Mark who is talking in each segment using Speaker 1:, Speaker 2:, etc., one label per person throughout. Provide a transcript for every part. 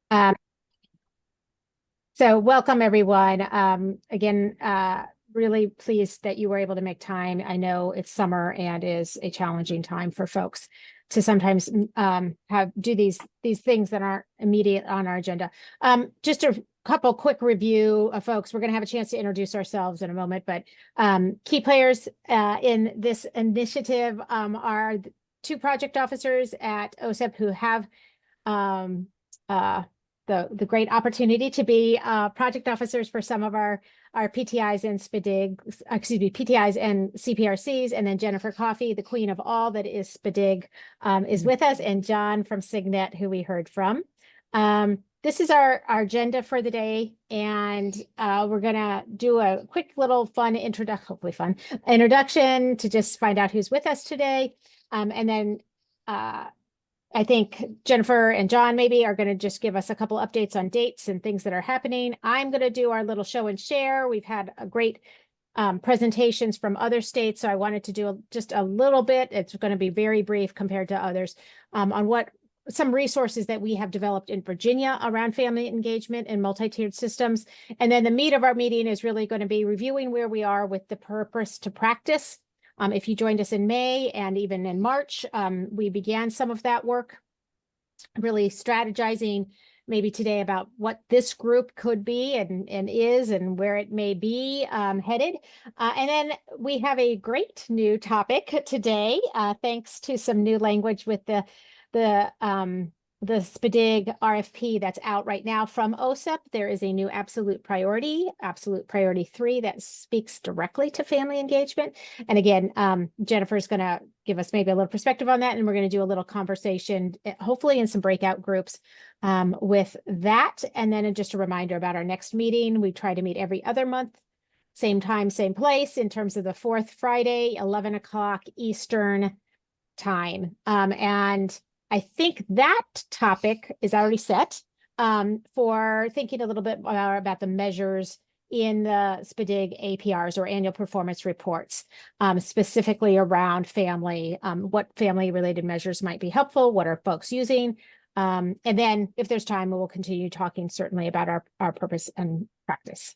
Speaker 1: Um, so welcome everyone. Again, really pleased that you were able to make time. I know it's summer and is a challenging time for folks to sometimes have do these things that aren't immediate on our agenda. Just a couple quick review of folks. We're going to have a chance to introduce ourselves in a moment, but key players in this initiative are two project officers at OSEP who have um, uh, the great opportunity to be project officers for some of our PTIs and SPDGs, excuse me, PTIs and CPRCs, and then Jennifer Coffey, the queen of all that is SPDG, is with us, and John from Signet, who we heard from. This is our agenda for the day, and we're gonna do a quick little fun introduction, hopefully fun introduction to just find out who's with us today, and then I think Jennifer and John maybe are going to just give us a couple updates on dates and things that are happening. I'm going to do our little show and share. We've had a great presentations from other states, so I wanted to do just a little bit. It's going to be very brief compared to others on what some resources that we have developed in Virginia around family engagement and multi-tiered systems. And then the meat of our meeting is really going to be reviewing where we are with the purpose to practice. If you joined us in May and even in March, we began some of that work, really strategizing maybe today about what this group could be and is and where it may be headed. And then we have a great new topic today, thanks to some new language with the SPDG RFP that's out right now from OSEP. There is a new absolute priority 3, that speaks directly to family engagement. And again, Jennifer's going to give us maybe a little perspective on that, and we're going to do a little conversation, hopefully in some breakout groups with that. And then just a reminder about our next meeting. We try to meet every other month, same time, same place, in terms of the fourth Friday, 11 o'clock Eastern time. And I think that topic is already set for thinking a little bit more about the measures in the SPDG APRs, or annual performance reports, specifically around family, what family related measures might be helpful, what are folks using, and then if there's time, we will continue talking certainly about our purpose and practice.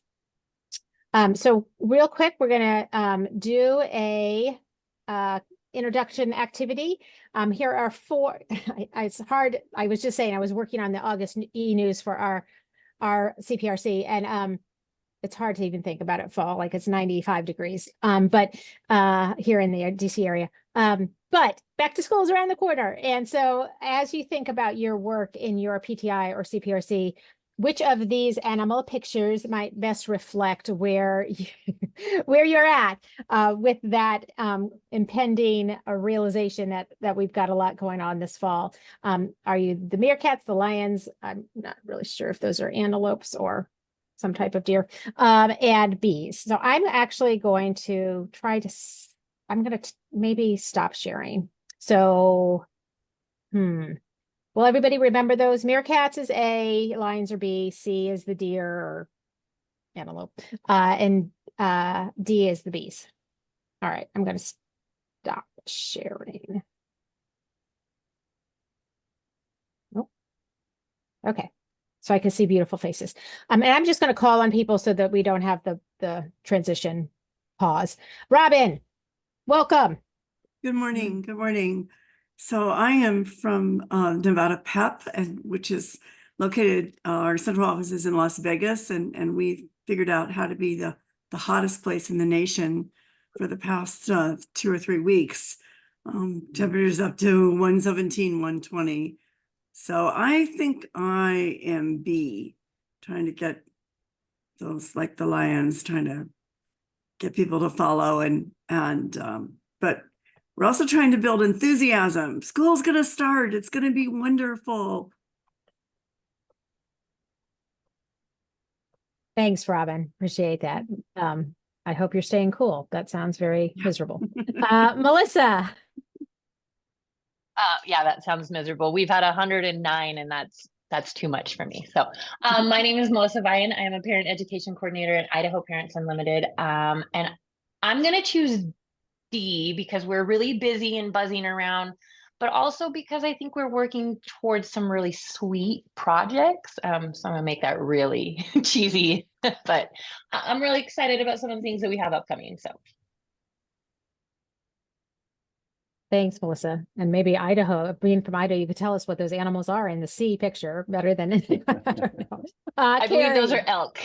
Speaker 1: So real quick, we're going to do a introduction activity. Here are 4. It's hard. I was just saying I was working on the August e-news for our CPRC, and it's hard to even think about it fall, like it's 95 degrees. But here in the DC area. But back to school is around the corner. And so as you think about your work in your PTI or CPRC, which of these animal pictures might best reflect where where you're at with that impending realization that we've got a lot going on this fall? Are you the meerkats, the lions? I'm not really sure if those are antelopes or some type of deer, and bees. So I'm actually going to try to, I'm going to maybe stop sharing. So, will everybody remember those? Meerkats is A, lions are B, C is the deer or antelope, and D is the bees. All right, I'm going to stop sharing. Nope. Okay, so I can see beautiful faces. And I'm just going to call on people so that we don't have the transition pause. Robin, welcome.
Speaker 2: Good morning. Good morning. So I am from Nevada PEP, which is located, our central office is in Las Vegas, and we figured out how to be the hottest place in the nation for the past 2 or 3 weeks. Temperatures up to 117, 120. So I think I am B, trying to get those, like the lions, trying to get people to follow, but we're also trying to build enthusiasm. School's going to start. It's going to be wonderful.
Speaker 1: Thanks, Robin. Appreciate that. I hope you're staying cool. That sounds very miserable. Melissa.
Speaker 3: Yeah, that sounds miserable. We've had 109, and that's too much for me. So my name is Melissa Vian. I am a parent education coordinator at Idaho Parents Unlimited. And I'm going to choose D because we're really busy and buzzing around but also because I think we're working towards some really sweet projects. So I'm gonna make that really cheesy, but I'm really excited about some of the things that we have upcoming. So
Speaker 1: Thanks, Melissa. And maybe Idaho, being from Idaho, you could tell us what those animals are in the sea picture better than anything. I don't know.
Speaker 3: I believe those
Speaker 1: Carrie.
Speaker 3: are elk.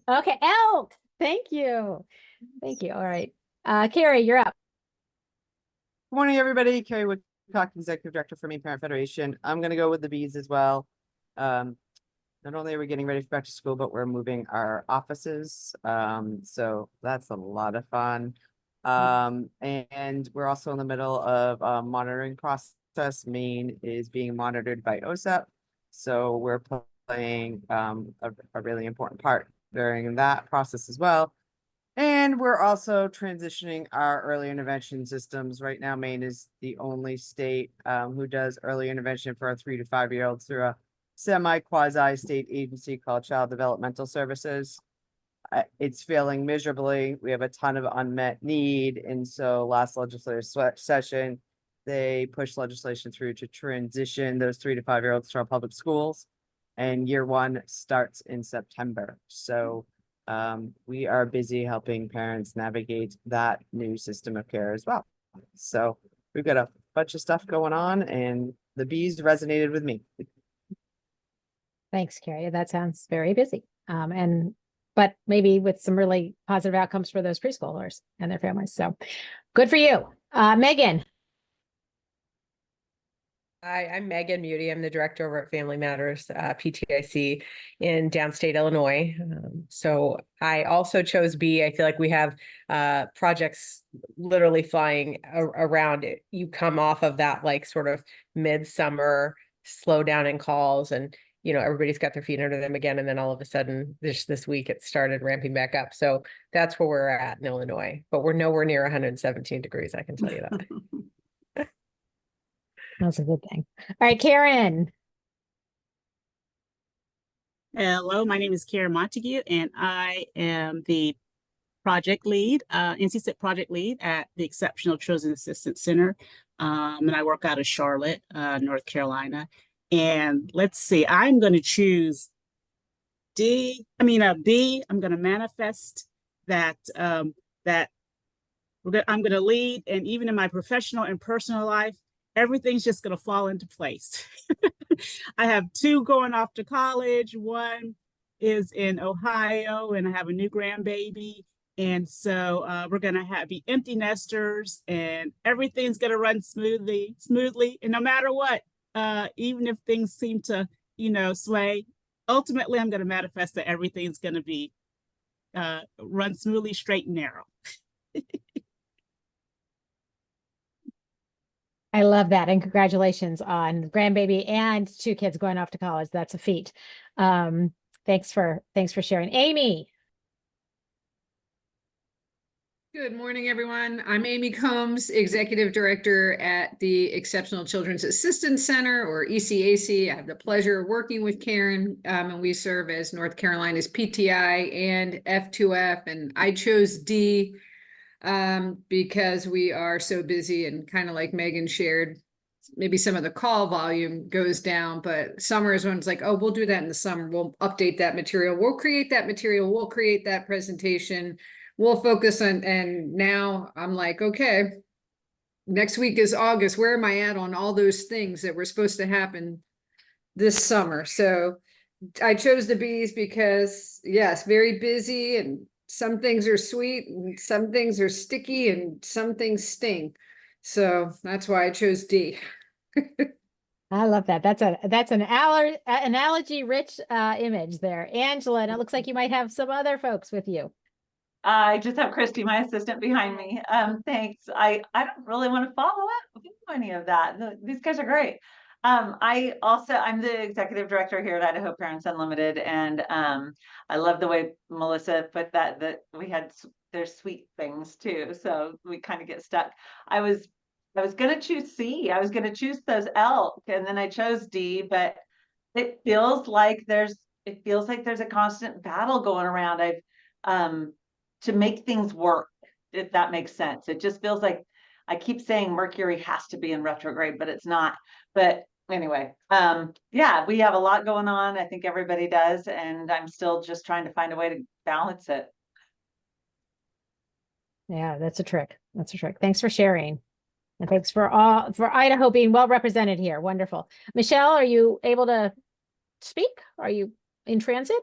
Speaker 1: Okay, elk. Thank you. Thank you. All right. Carrie, you're up.
Speaker 4: Good morning, everybody. Carrie Woodcock, Executive Director for Maine Parent Federation. I'm gonna go with the bees as well. Not only are we getting ready for back to school, but we're moving our offices. So that's a lot of fun. And we're also in the middle of a monitoring process. Maine is being monitored by OSEP. So we're playing a really important part during that process as well. And we're also transitioning our early intervention systems. Right now, Maine is the only state who does early intervention for our 3 to 5-year-olds through a semi-quasi state agency called Child Developmental Services. It's failing miserably. We have a ton of unmet need. And so last legislative session, they pushed legislation through to transition those 3 to 5-year-olds to our public schools. And year one starts in September. So we are busy helping parents navigate that new system of care as well. So we've got a bunch of stuff going on, and the bees resonated with me.
Speaker 1: Thanks, Carrie. That sounds very busy. But maybe with some really positive outcomes for those preschoolers and their families. So good for you. Megan.
Speaker 5: Hi, I'm Megan Muty. I'm the director over at Family Matters, PTIC in downstate Illinois. So I also chose B. I feel like we have projects literally flying around it. You come off of that like sort of midsummer slowdown in calls, and everybody's got their feet under them again. And then all of a sudden this week it started ramping back up. So that's where we're at in Illinois, but we're nowhere near 117 degrees. I can tell you that.
Speaker 1: That's a good thing. All right, Karen.
Speaker 6: Hello, my name is Karen Montague, and I am the project lead, NCSIP project lead at the Exceptional Children's Assistance Center. And I work out of Charlotte, North Carolina. And let's see, I'm going to choose B. I'm going to manifest that I'm going to lead, and even in my professional and personal life, everything's just going to fall into place. I have 2 going off to college. One is in Ohio, and I have a new grandbaby. And so we're going to be empty nesters, and everything's going to run smoothly. And no matter what, even if things seem to, sway, ultimately, I'm going to manifest that everything's going to be run smoothly, straight and narrow.
Speaker 1: I love that. And congratulations on grandbaby and 2 kids going off to college. That's a feat. Thanks for sharing. Amy.
Speaker 7: Good morning, everyone. I'm Amy Combs, Executive Director at the Exceptional Children's Assistance Center, or ECAC. I have the pleasure of working with Karen, and we serve as North Carolina's PTI and F2F, and I chose D because we are so busy, and kind of like Megan shared, maybe some of the call volume goes down, but summer is when it's like, oh, we'll do that in the summer. We'll update that material. We'll create that material. We'll create that presentation. We'll focus on, and now I'm like, okay, next week is August. Where am I at on all those things that were supposed to happen this summer? So I chose the B's because, yes, very busy, and some things are sweet and some things are sticky and some things sting. So that's why I chose D.
Speaker 1: I love that. That's an analogy rich image there. Angela, and it looks like you might have some other folks with you.
Speaker 8: I just have Christy, my assistant, behind me. Thanks. I don't really want to follow up any of that. These guys are great. I'm the executive director here at Idaho Parents Unlimited, and I love the way Melissa put that we had there's sweet things too, so we kind of get stuck. I was gonna choose C. I was gonna choose those elk, and then I chose D, but it feels like there's a constant battle going around. To make things work, if that makes sense. It just feels like I keep saying Mercury has to be in retrograde, but it's not. But anyway, yeah, we have a lot going on. I think everybody does, and I'm still just trying to find a way to balance it.
Speaker 1: Yeah, that's a trick. That's a trick. Thanks for sharing. And thanks for Idaho being well represented here. Wonderful. Michelle, are you able to speak? Are you in transit?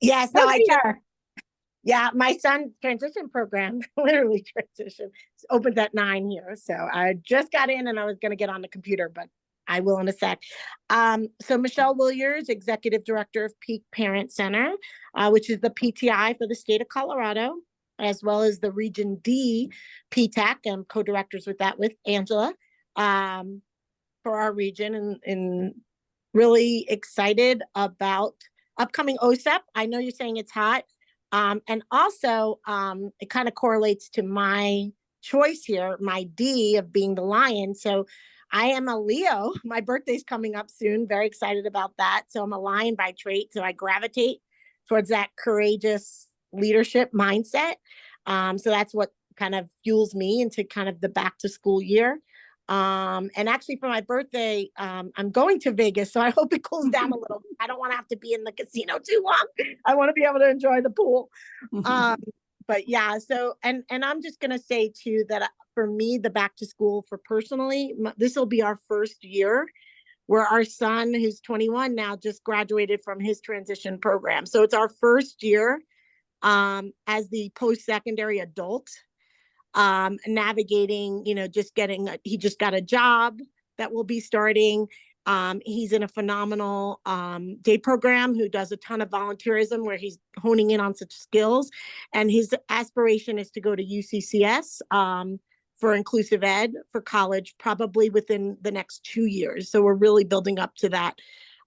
Speaker 9: Yes,
Speaker 1: Oh,
Speaker 9: no,
Speaker 1: there
Speaker 9: I
Speaker 1: you
Speaker 9: just,
Speaker 1: are.
Speaker 9: yeah, my son's transition program, literally transition, opens at 9 here. So I just got in and I was going to get on the computer, but I will in a sec. So Michelle Williers, Executive Director of Peak Parent Center, which is the PTI for the state of Colorado, as well as the Region D PTAC. I'm co-directors with that with Angela for our region, and really excited about upcoming OSEP. I know you're saying it's hot. And also, it kind of correlates to my choice here, my D of being the lion. So I am a Leo. My birthday's coming up soon. Very excited about that. So I'm a lion by trait. So I gravitate towards that courageous leadership mindset. So that's what kind of fuels me into kind of the back to school year. And actually for my birthday, I'm going to Vegas, so I hope it cools down a little. I don't want to have to be in the casino too long. I want to be able to enjoy the pool. But yeah, so, and I'm just going to say too, that for me, the back to school for personally, this will be our first year where our son, who's 21 now, just graduated from his transition program. So it's our first year as the post-secondary adult, navigating, just he just got a job that will be starting. He's in a phenomenal day program who does a ton of volunteerism where he's honing in on such skills. And his aspiration is to go to UCCS for inclusive ed for college, probably within the next 2 years. So we're really building up to that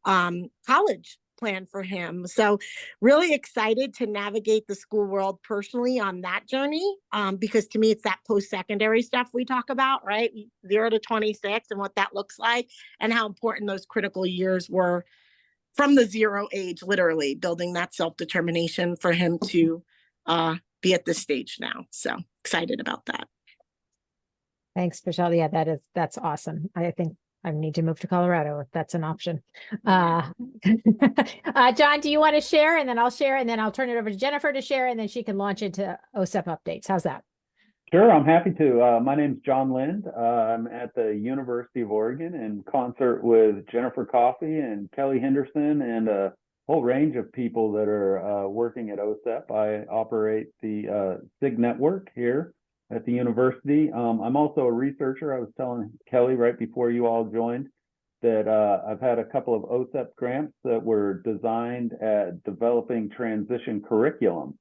Speaker 9: college plan for him. So really excited to navigate the school world personally on that journey, because to me, it's that post-secondary stuff we talk about, right? 0 to 26 and what that looks like and how important those critical years were from the 0 age, literally building that self-determination for him to be at this stage now. So excited about that.
Speaker 1: Thanks, Michelle. Yeah, that's awesome. I think I need to move to Colorado if that's an option. John, do you want to share? And then I'll share, and then I'll turn it over to Jennifer to share, and then she can launch into OSEP updates. How's that?
Speaker 10: Sure, I'm happy to. My name's John Lind. I'm at the University of Oregon in concert with Jennifer Coffey and Kelly Henderson and a whole range of people that are working at OSEP. I operate the SIG network here at the university. I'm also a researcher. I was telling Kelly right before you all joined that I've had a couple of OSEP grants that were designed at developing transition curriculum.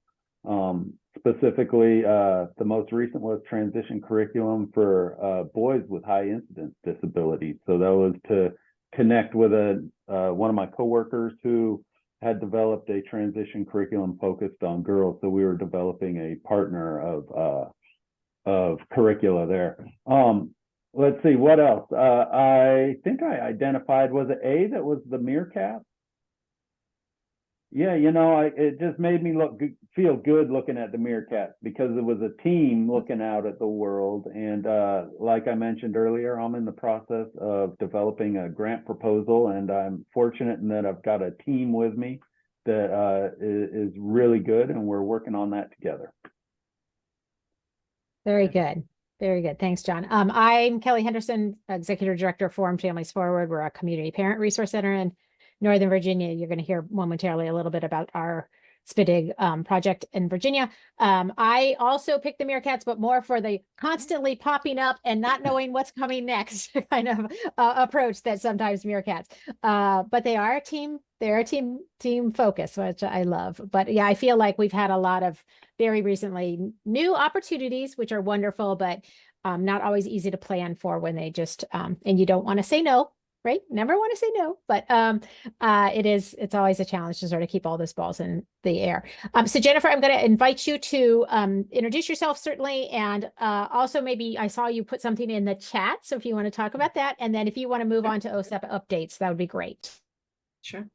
Speaker 10: Specifically, the most recent was transition curriculum for boys with high incidence disabilities. So that was to connect with one of my coworkers who had developed a transition curriculum focused on girls. So we were developing a partner of curricula there. Let's see, what else? I think I identified, was it A that was the meerkat? Yeah, it just made me feel good looking at the meerkats because it was a team looking out at the world. And like I mentioned earlier, I'm in the process of developing a grant proposal, and I'm fortunate in that I've got a team with me that is really good, and we're working on that together.
Speaker 1: Very good. Very good. Thanks, John. I'm Kelly Henderson, Executive Director of Forum Families Forward. We're a community parent resource center in Northern Virginia. You're going to hear momentarily a little bit about our SPDG project in Virginia. I also picked the meerkats, but more for the constantly popping up and not knowing what's coming next kind of approach that sometimes meerkats. But they are a team. They're a team focus, which I love. But yeah, I feel like we've had a lot of very recently new opportunities, which are wonderful, but not always easy to plan for when they just and you don't want to say no. Right? Never want to say no, but it's always a challenge to sort of keep all those balls in the air. So Jennifer, I'm going to invite you to introduce yourself certainly. And also maybe I saw you put something in the chat. So if you want to talk about that, and then if you want to move on to OSEP updates, that would be great.
Speaker 11: Sure.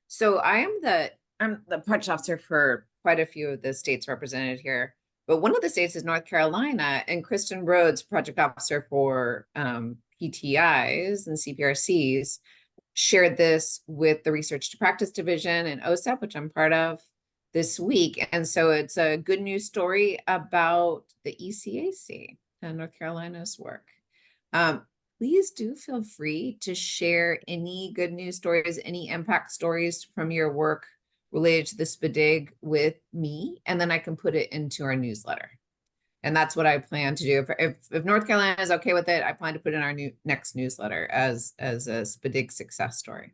Speaker 11: So I'm the project officer for quite a few of the states represented here. But one of the states is North Carolina, and Kristen Rhodes, project officer for PTIs and CPRCs, shared this with the Research to Practice Division and OSEP, which I'm part of, this week. And so it's a good news story about the ECAC and North Carolina's work. Please do feel free to share any good news stories, any impact stories from your work related to the SPDG with me, and then I can put it into our newsletter. And that's what I plan to do. If North Carolina is okay with it, I plan to put in our next newsletter as a SPDG success story.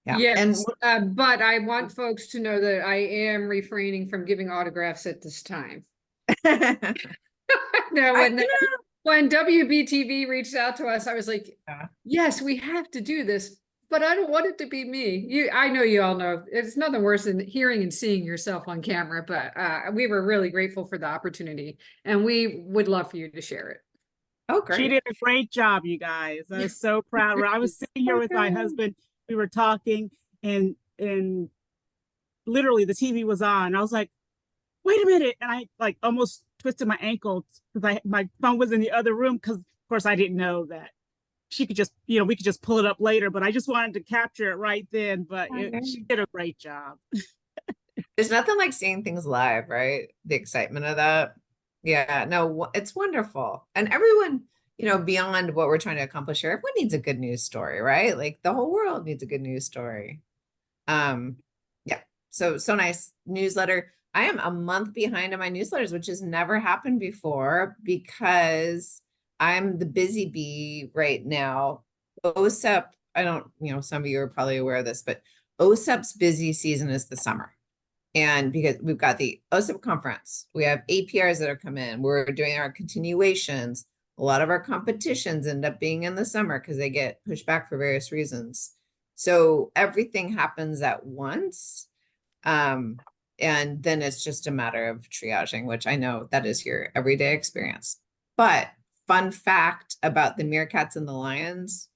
Speaker 11: Yeah.
Speaker 7: Yes, but I want folks to know that I am refraining from giving autographs at this time. No, when WBTV reached out to us, I was like, yes, we have to do this, but I don't want it to be me. I know you all know it's nothing worse than hearing and seeing yourself on camera, but we were really grateful for the opportunity, and we would love for you to share it.
Speaker 11: Oh, great.
Speaker 6: She did a great job, you guys. I was so proud. I was sitting here with my husband. We were talking, and literally the TV was on. I was like, wait a minute. And I like almost twisted my ankle because my phone was in the other room, because of course I didn't know that she could just, we could just pull it up later, but I just wanted to capture it right then. But she did a great job.
Speaker 11: There's nothing like seeing things live, right? The excitement of that. Yeah, no, it's wonderful. And everyone, beyond what we're trying to accomplish here, everyone needs a good news story, right? Like the whole world needs a good news story. Yeah, so nice newsletter. I am a month behind on my newsletters, which has never happened before because I'm the busy bee right now. OSEP, I don't, some of you are probably aware of this, but OSEP's busy season is the summer. And because we've got the OSEP conference, we have APRs that are come in, we're doing our continuations. A lot of our competitions end up being in the summer because they get pushed back for various reasons. So everything happens at once. And then it's just a matter of triaging, which I know that is your everyday experience. But fun fact about the meerkats and the lions,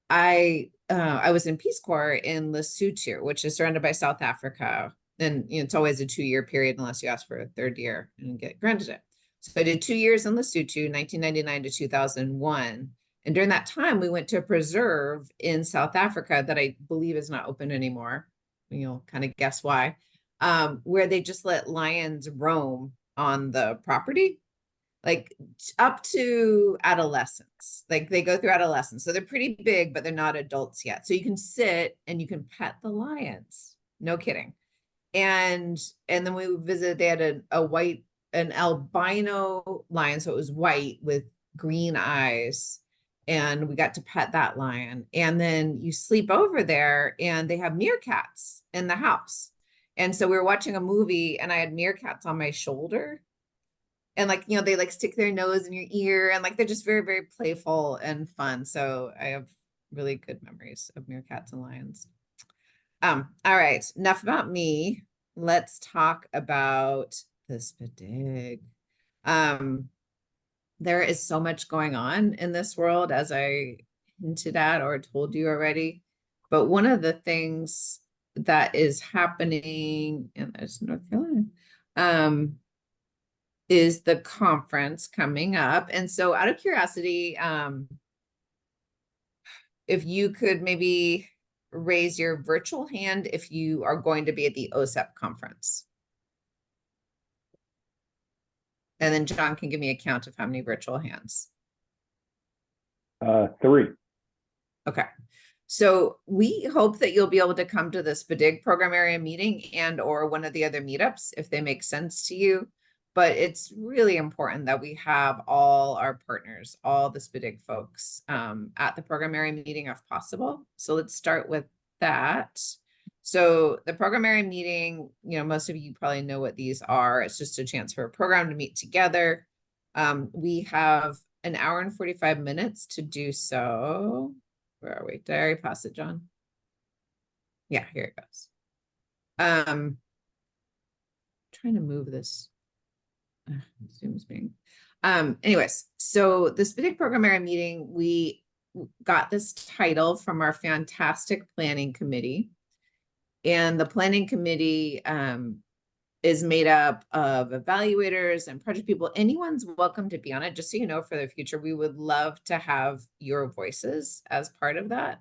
Speaker 11: I was in Peace Corps in Lesotho, which is surrounded by South Africa. And it's always a 2-year period unless you ask for a 3rd year and get granted it. So I did 2 years in Lesotho, 1999 to 2001. And during that time, we went to a preserve in South Africa that I believe is not open anymore. You'll kind of guess why. Where they just let lions roam on the property, like up to adolescence. Like they go through adolescence. So they're pretty big, but they're not adults yet. So you can sit and you can pet the lions. No kidding. And then we visited, they had an albino lion. So it was white with green eyes. And we got to pet that lion. And then you sleep over there and they have meerkats in the house. And so we were watching a movie and I had meerkats on my shoulder. And they like stick their nose in your ear and they're just very, very playful and fun. So I have really good memories of meerkats and lions. All right, enough about me. Let's talk about the SPDG. There is so much going on in this world, as I hinted at or told you already. But one of the things that is happening, and there's North Carolina, is the conference coming up. And so out of curiosity, if you could maybe raise your virtual hand if you are going to be at the OSEP conference. And then John can give me a count of how many virtual hands.
Speaker 10: 3.
Speaker 11: Okay. So we hope that you'll be able to come to the SPDG program area meeting and or one of the other meetups if they make sense to you. But it's really important that we have all our partners, all the SPDG folks at the program area meeting if possible. So let's start with that. So the program area meeting, most of you probably know what these are. It's just a chance for a program to meet together. We have an hour and 45 minutes to do so. Where are we? Did I already pass it, John? Yeah, here it goes. Trying to move this. Zoom's being. Anyways, so the SPDG program area meeting, we got this title from our fantastic planning committee. And the planning committee is made up of evaluators and project people. Anyone's welcome to be on it. Just so you know, for the future, we would love to have your voices as part of that.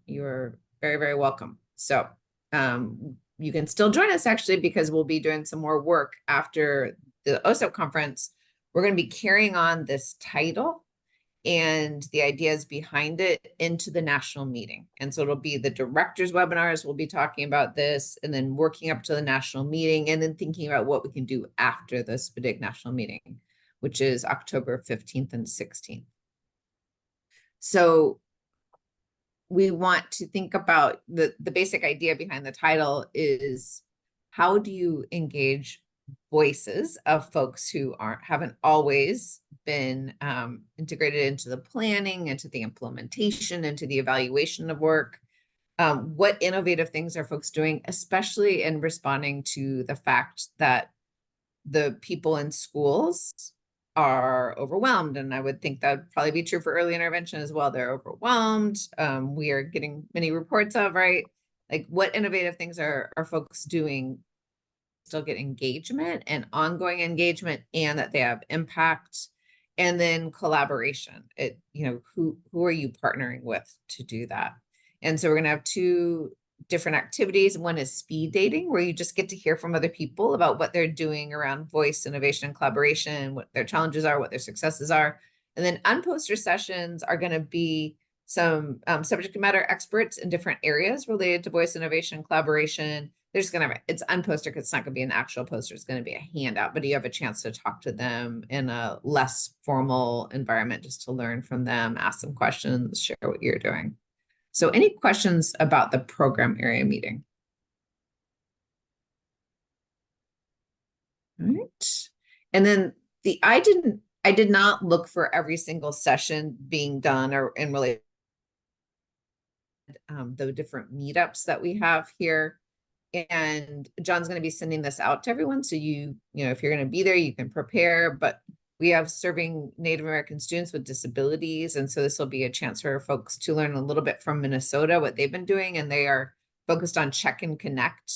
Speaker 11: You're very, very welcome. So you can still join us actually, because we'll be doing some more work after the OSEP conference. We're going to be carrying on this title and the ideas behind it into the national meeting. And so it'll be the directors webinars, we'll be talking about this, and then working up to the national meeting, and then thinking about what we can do after the SPDG national meeting, which is October 15th and 16th. So we want to think about the basic idea behind the title is, how do you engage voices of folks who haven't always been integrated into the planning, into the implementation, into the evaluation of work? What innovative things are folks doing, especially in responding to the fact that the people in schools are overwhelmed? And I would think that would probably be true for early intervention as well. They're overwhelmed. We are getting many reports of, right? Like, what innovative things are folks doing still get engagement and ongoing engagement, and that they have impact? And then collaboration. Who are you partnering with to do that? And so we're going to have two different activities. One is speed dating, where you just get to hear from other people about what they're doing around voice, innovation, and collaboration, what their challenges are, what their successes are. And then unposter sessions are going to be some subject matter experts in different areas related to voice, innovation, collaboration. There's going to, it's unposter because it's not going to be an actual poster. It's going to be a handout, but you have a chance to talk to them in a less formal environment, just to learn from them, ask them questions, share what you're doing. So any questions about the program area meeting? All right. And then I did not look for every single session being done or in relation the different meetups that we have here. And John's going to be sending this out to everyone. So if you're going to be there, you can prepare, but we have serving Native American students with disabilities. And so this will be a chance for folks to learn a little bit from Minnesota, what they've been doing. And they are focused on Check and Connect,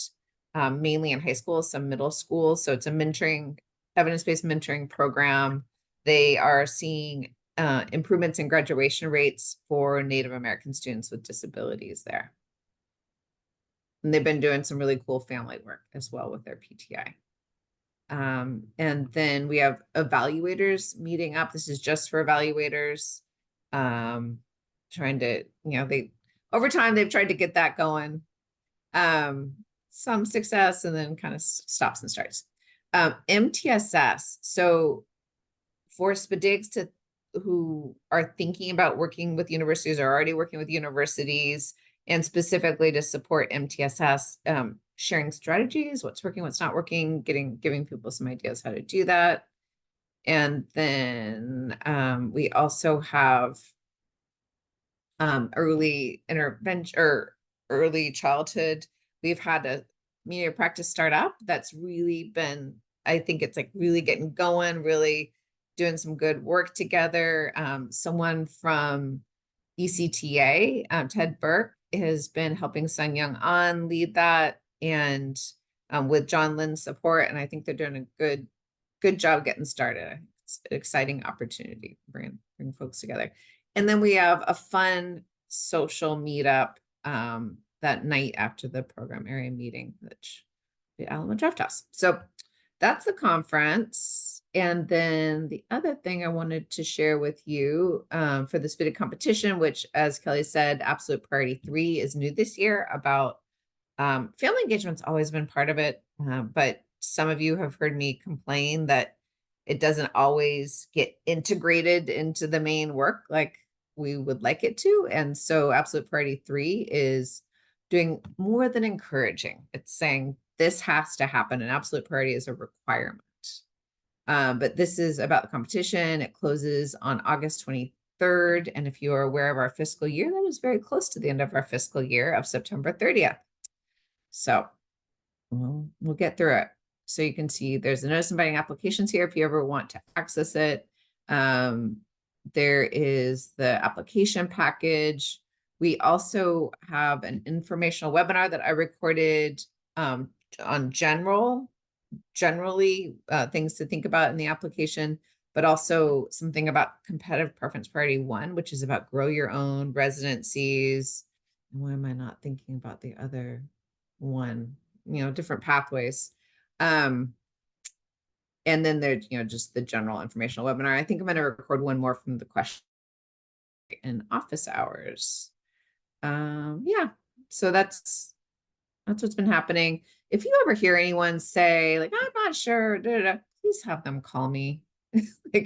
Speaker 11: mainly in high school, some middle school. So it's a mentoring, evidence-based mentoring program. They are seeing improvements in graduation rates for Native American students with disabilities there. And they've been doing some really cool family work as well with their PTI. And then we have evaluators meeting up. This is just for evaluators. Trying to, over time, they've tried to get that going. Some success, and then kind of stops and starts. MTSS. So for SPDGs who are thinking about working with universities, or already working with universities, and specifically to support MTSS, sharing strategies, what's working, what's not working, giving people some ideas how to do that. And then we also have early intervention or early childhood. We've had a media practice startup that's really been, I think it's like really getting going, really doing some good work together. Someone from ECTA, Ted Burke, has been helping Sun Young On lead that, and with John Lynn's support. And I think they're doing a good job getting started. It's an exciting opportunity to bring folks together. And then we have a fun social meetup that night after the program area meeting, which the Alamo Draft House. So that's the conference. And then the other thing I wanted to share with you for the SPDG competition, which, as Kelly said, absolute priority 3 is new this year. About family engagement's always been part of it, but some of you have heard me complain that it doesn't always get integrated into the main work like we would like it to. And so absolute priority 3 is doing more than encouraging. It's saying this has to happen, and absolute priority is a requirement. But this is about the competition. It closes on August 23rd. And if you are aware of our fiscal year, that is very close to the end of our fiscal year of September 30th. So we'll get through it. So you can see there's a notice inviting applications here if you ever want to access it. There is the application package. We also have an informational webinar that I recorded generally things to think about in the application, but also something about competitive preference priority 1, which is about grow your own residencies. And why am I not thinking about the other one? Different pathways. And then there's, just the general informational webinar. I think I'm going to record one more from the question in office hours. Yeah, so that's what's been happening. If you ever hear anyone say like, I'm not sure, please have them call me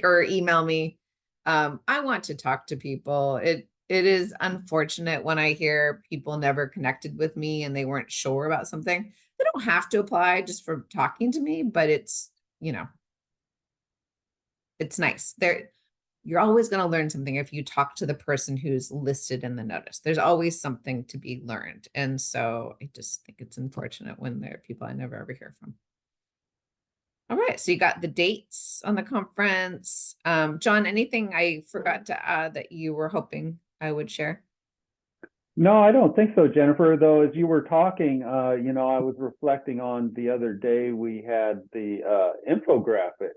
Speaker 11: or email me. I want to talk to people. It is unfortunate when I hear people never connected with me and they weren't sure about something. They don't have to apply just for talking to me, but it's, it's nice. You're always going to learn something if you talk to the person who's listed in the notice. There's always something to be learned. And so I just think it's unfortunate when there are people I never ever hear from. All right, so you got the dates on the conference. John, anything I forgot to add that you were hoping I would share?
Speaker 10: No, I don't think so, Jennifer, though. As you were talking, I was reflecting on the other day we had the infographics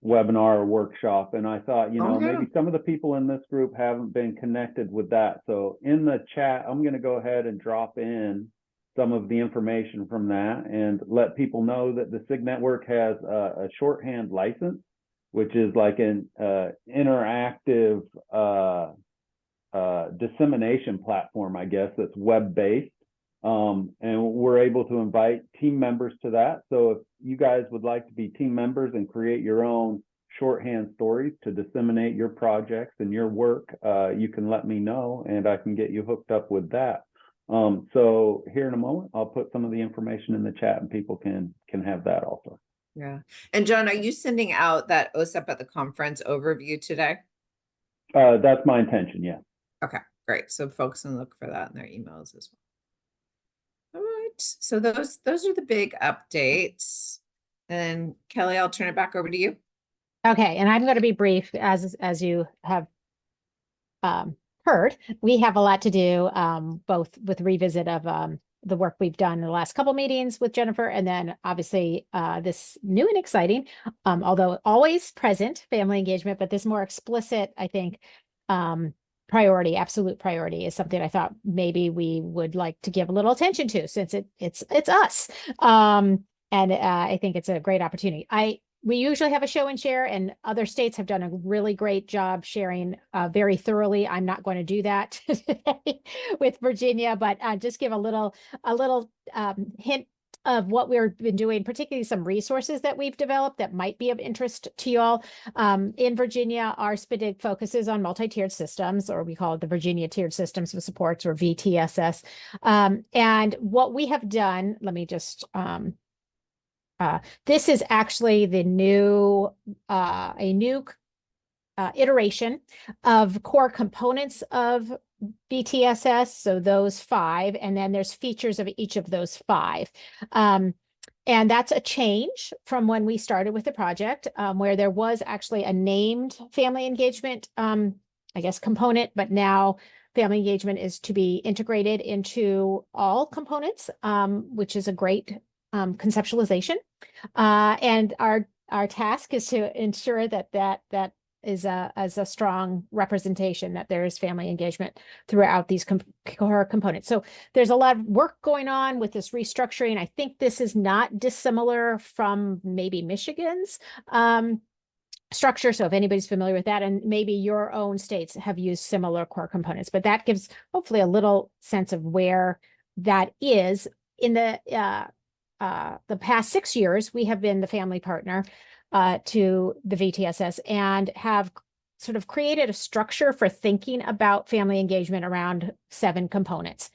Speaker 10: webinar or workshop, and I thought, maybe some of the people in this group haven't been connected with that. So in the chat, I'm going to go ahead and drop in some of the information from that and let people know that the SIG network has a shorthand license, which is like an interactive dissemination platform, I guess, that's web-based. And we're able to invite team members to that. So if you guys would like to be team members and create your own shorthand stories to disseminate your projects and your work, you can let me know and I can get you hooked up with that. So here in a moment, I'll put some of the information in the chat and people can have that also.
Speaker 11: Yeah. And John, are you sending out that OSEP at the conference overview today?
Speaker 10: That's my intention, yeah.
Speaker 11: Okay, great. So folks can look for that in their emails as well. All right, so those are the big updates. And Kelly, I'll turn it back over to you.
Speaker 1: Okay, and I'm going to be brief as you have heard. We have a lot to do, both with revisit of the work we've done in the last couple meetings with Jennifer, and then obviously this new and exciting, although always present, family engagement, but this more explicit, I think, priority, absolute priority is something I thought maybe we would like to give a little attention to, since it's us. And I think it's a great opportunity. We usually have a show and share, and other states have done a really great job sharing very thoroughly. I'm not going to do that today with Virginia, but just give a little hint of what we've been doing, particularly some resources that we've developed that might be of interest to you all. In Virginia, our SPDG focuses on multi-tiered systems, or we call it the Virginia Tiered Systems of Supports, or VTSS. And what we have done, let me just, this is actually the new, a new iteration of core components of VTSS. So those 5, and then there's features of each of those 5. And that's a change from when we started with the project, where there was actually a named family engagement, I guess, component, but now family engagement is to be integrated into all components, which is a great conceptualization. And our task is to ensure that is a strong representation, that there is family engagement throughout these core components. So there's a lot of work going on with this restructuring. I think this is not dissimilar from maybe Michigan's structure. So if anybody's familiar with that, and maybe your own states have used similar core components, but that gives hopefully a little sense of where that is. In the past 6 years, we have been the family partner to the VTSS and have sort of created a structure for thinking about family engagement around 7 components.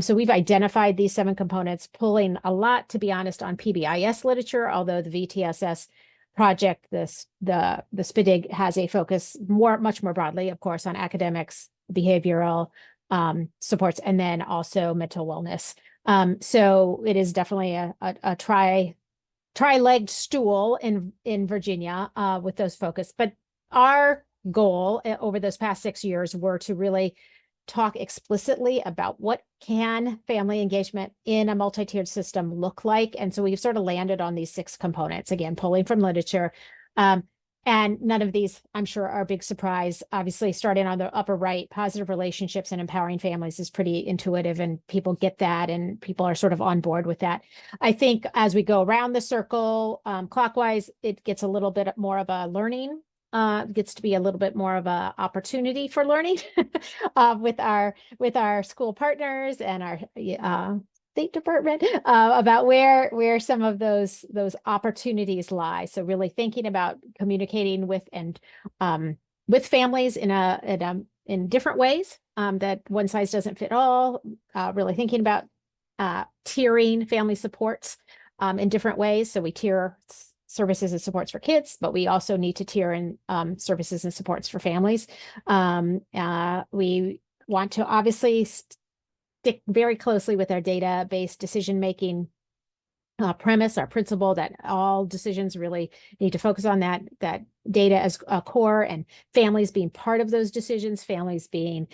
Speaker 1: So we've identified these 7 components, pulling a lot, to be honest, on PBIS literature, although the VTSS project, the SPDG, has a focus much more broadly, of course, on academics, behavioral supports, and then also mental wellness. So it is definitely a tri-legged stool in Virginia with those focus. But our goal over those past 6 years were to really talk explicitly about what can family engagement in a multi-tiered system look like. And so we've sort of landed on these 6 components, again, pulling from literature. And none of these, I'm sure, are a big surprise. Obviously, starting on the upper right, positive relationships and empowering families is pretty intuitive, and people get that, and people are sort of on board with that. I think as we go around the circle, clockwise, it gets a little bit more of a learning, gets to be a little bit more of a opportunity for learning with our school partners and our State Department about where some of those opportunities lie. So really thinking about communicating with and with families in different ways, that one size doesn't fit all. Really thinking about tiering family supports in different ways. So we tier services and supports for kids, but we also need to tier in services and supports for families. We want to obviously stick very closely with our data-based decision-making premise, our principle that all decisions really need to focus on that data as a core, and families being part of those decisions, families being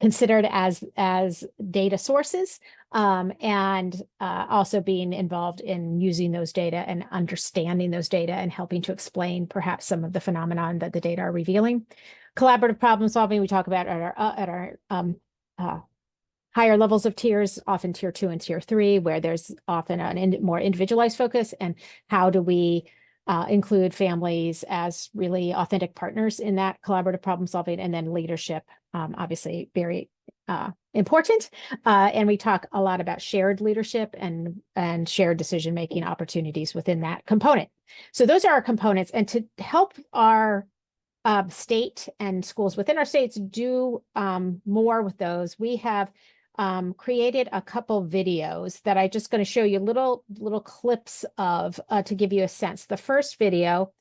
Speaker 1: considered as data sources, and also being involved in using those data and understanding those data and helping to explain perhaps some of the phenomenon that the data are revealing. Collaborative problem solving, we talk about at our higher levels of tiers, often tier 2 and tier 3, where there's often a more individualized focus. And how do we include families as really authentic partners in that collaborative problem solving? And then leadership, obviously very important. And we talk a lot about shared leadership and shared decision-making opportunities within that component. So those are our components. And to help our state and schools within our states do more with those, we have created a couple videos that I'm just going to show you little clips of to give you a sense. The first video,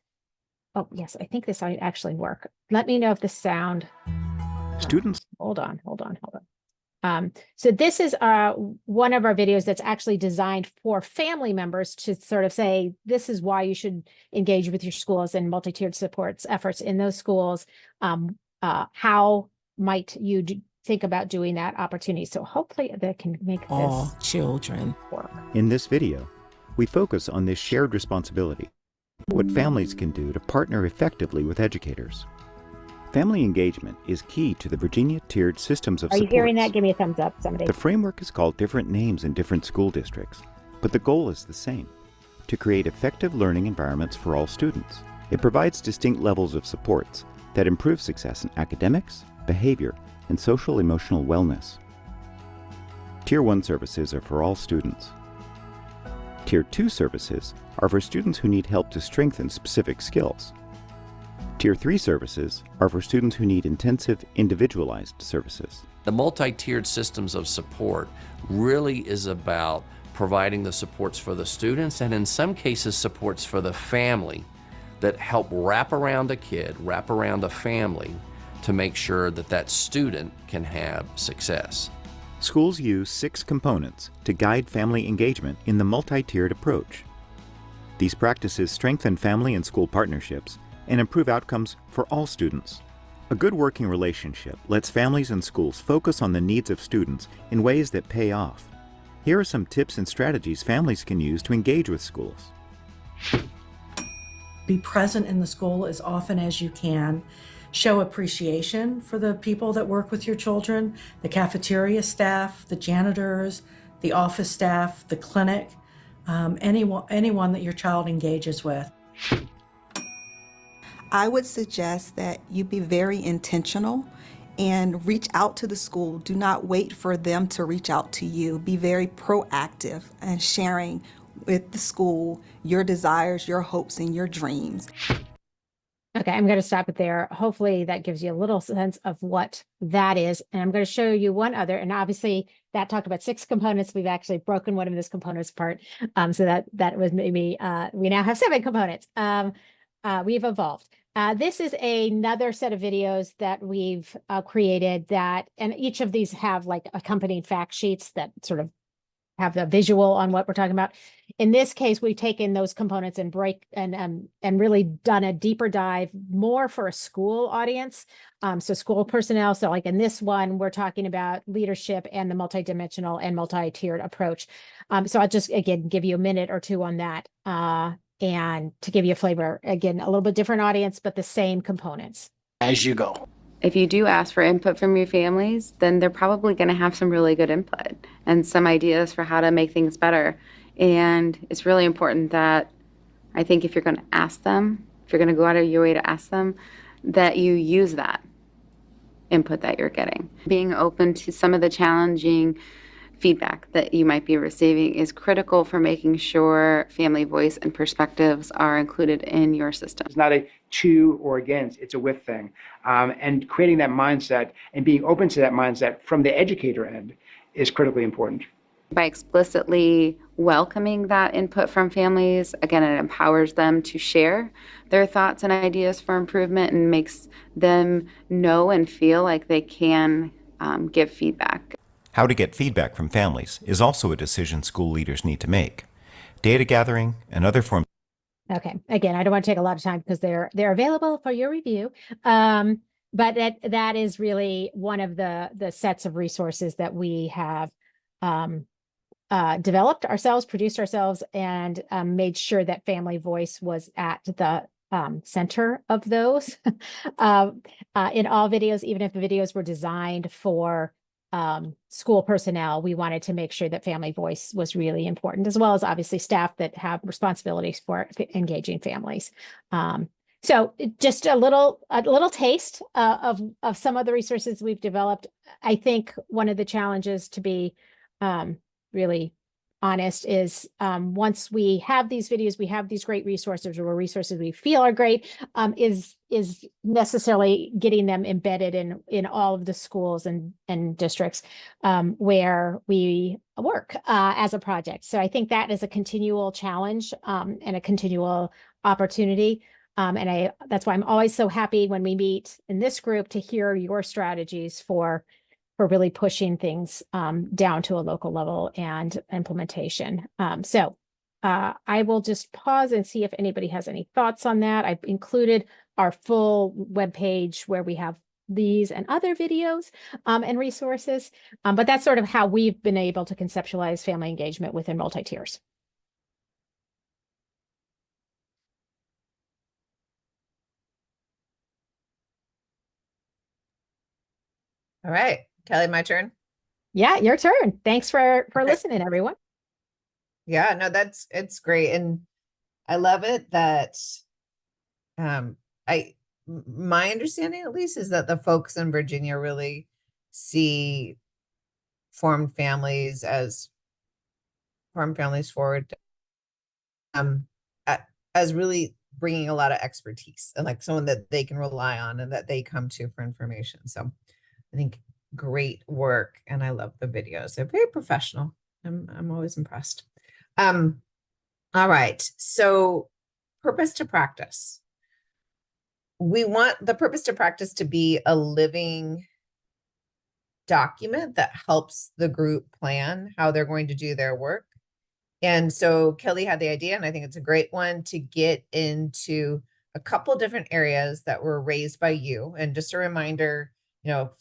Speaker 1: oh yes, I think this might actually work. Let me know if the sound.
Speaker 12: Students.
Speaker 1: Hold on. So this is one of our videos that's actually designed for family members to sort of say, this is why you should engage with your schools and multi-tiered supports efforts in those schools. How might you think about doing that opportunity? So hopefully that can make
Speaker 13: all children
Speaker 1: work.
Speaker 12: In this video, we focus on this shared responsibility, what families can do to partner effectively with educators. Family engagement is key to the Virginia tiered systems of
Speaker 1: supports. Are you hearing that? Give me a thumbs up, somebody.
Speaker 12: The framework is called different names in different school districts, but the goal is the same: to create effective learning environments for all students. It provides distinct levels of supports that improve success in academics, behavior, and social emotional wellness. Tier 1 services are for all students. Tier 2 services are for students who need help to strengthen specific skills. Tier 3 services are for students who need intensive, individualized services.
Speaker 14: The multi-tiered systems of support really is about providing the supports for the students, and in some cases supports for the family, that help wrap around a kid, wrap around a family, to make sure that that student can have success.
Speaker 12: Schools use 6 components to guide family engagement in the multi-tiered approach. These practices strengthen family and school partnerships and improve outcomes for all students. A good working relationship lets families and schools focus on the needs of students in ways that pay off. Here are some tips and strategies families can use to engage with schools.
Speaker 15: Be present in the school as often as you can. Show appreciation for the people that work with your children, the cafeteria staff, the janitors, the office staff, the clinic, anyone that your child engages with.
Speaker 16: I would suggest that you be very intentional and reach out to the school. Do not wait for them to reach out to you. Be very proactive and sharing with the school your desires, your hopes, and your dreams.
Speaker 1: Okay, I'm going to stop it there. Hopefully that gives you a little sense of what that is. And I'm going to show you one other. And obviously that talked about 6 components. We've actually broken one of those components apart. So that was maybe, we now have 7 components. We've evolved. This is another set of videos that we've created and each of these have like accompanying fact sheets that sort of have the visual on what we're talking about. In this case, we've taken those components and really done a deeper dive more for a school audience. So school personnel. So like in this one, we're talking about leadership and the multidimensional and multi-tiered approach. So I'll just, again, give you a minute or two on that. And to give you a flavor, again, a little bit different audience, but the same components.
Speaker 13: As you go.
Speaker 17: If you do ask for input from your families, then they're probably going to have some really good input and some ideas for how to make things better. And it's really important that I think if you're going to ask them, if you're going to go out of your way to ask them, that you use that input that you're getting. Being open to some of the challenging feedback that you might be receiving is critical for making sure family voice and perspectives are included in your system.
Speaker 13: It's not a to or against, it's a with thing. And creating that mindset and being open to that mindset from the educator end is critically important.
Speaker 17: By explicitly welcoming that input from families, again, it empowers them to share their thoughts and ideas for improvement and makes them know and feel like they can give feedback.
Speaker 12: How to get feedback from families is also a decision school leaders need to make. Data gathering and other forms.
Speaker 1: Okay. Again, I don't want to take a lot of time because they're available for your review. But that is really one of the sets of resources that we have developed ourselves, produced ourselves, and made sure that family voice was at the center of those in all videos. Even if the videos were designed for school personnel, we wanted to make sure that family voice was really important, as well as obviously staff that have responsibilities for engaging families. So just a little taste of some of the resources we've developed. I think one of the challenges, to be really honest, is once we have these videos, we have these great resources, or resources we feel are great, is necessarily getting them embedded in all of the schools and districts where we work as a project. So I think that is a continual challenge and a continual opportunity. And that's why I'm always so happy when we meet in this group to hear your strategies for really pushing things down to a local level and implementation. So I will just pause and see if anybody has any thoughts on that. I've included our full webpage where we have these and other videos and resources. But that's sort of how we've been able to conceptualize family engagement within multi-tiers.
Speaker 11: All right, Kelly, my turn.
Speaker 1: Yeah, your turn. Thanks for listening, everyone.
Speaker 11: Yeah, no, it's great. And I love it that my understanding at least is that the folks in Virginia really see formed families forward as really bringing a lot of expertise and like someone that they can rely on and that they come to for information. So I think great work, and I love the videos. They're very professional. I'm always impressed. All right. So purpose to practice. We want the purpose to practice to be a living document that helps the group plan how they're going to do their work. And so Kelly had the idea, and I think it's a great one, to get into a couple different areas that were raised by you. And just a reminder,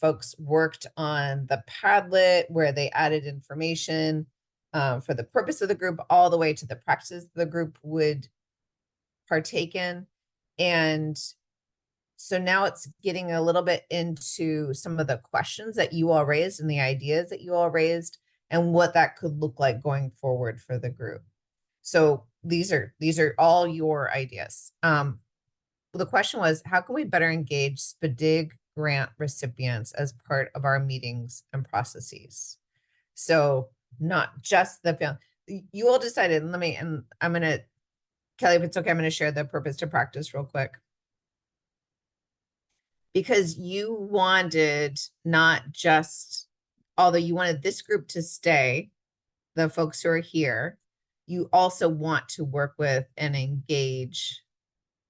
Speaker 11: folks worked on the Padlet where they added information for the purpose of the group all the way to the practices the group would partake in. And so now it's getting a little bit into some of the questions that you all raised and the ideas that you all raised and what that could look like going forward for the group. So these are all your ideas. The question was, how can we better engage SPDG grant recipients as part of our meetings and processes? So not just the family. You all decided, Kelly, if it's okay, I'm gonna share the purpose to practice real quick. Because you wanted not just, although you wanted this group to stay, the folks who are here, you also want to work with and engage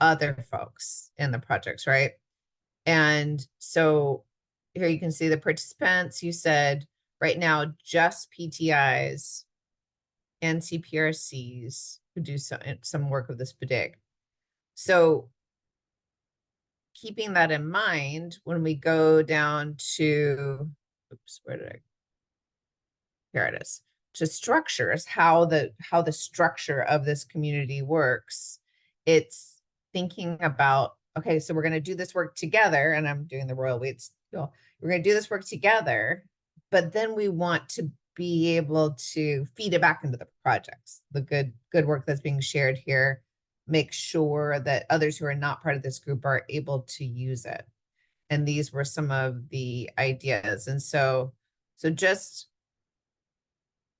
Speaker 11: other folks in the projects, right? And so here you can see the participants. You said right now just PTIs and CPRCs who do some work with the SPDG. So keeping that in mind, when we go down to, oops, here it is, to structures, how the structure of this community works. It's thinking about, okay, so we're going to do this work together, and I'm doing the royal weeds. We're going to do this work together, but then we want to be able to feed it back into the projects, the good work that's being shared here, make sure that others who are not part of this group are able to use it. And these were some of the ideas. And so just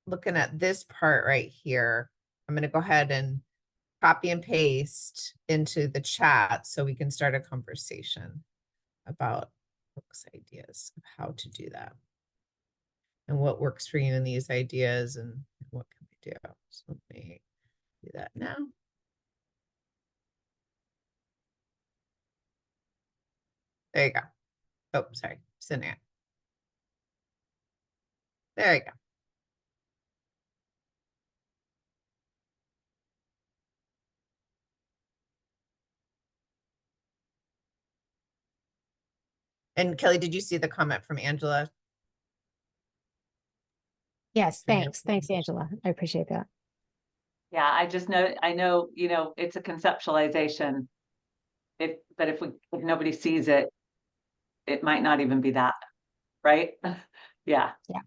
Speaker 11: looking at this part right here, I'm going to go ahead and copy and paste into the chat so we can start a conversation about folks' ideas of how to do that and what works for you in these ideas and what can we do. So let me do that now. There you go. Oh, sorry, sending it. There you go. And Kelly, did you see the comment from Angela?
Speaker 1: Yes, thanks. Thanks, Angela. I appreciate that.
Speaker 8: Yeah, I know, it's a conceptualization. But if nobody sees it, it might not even be that, right? Yeah.
Speaker 1: Yeah.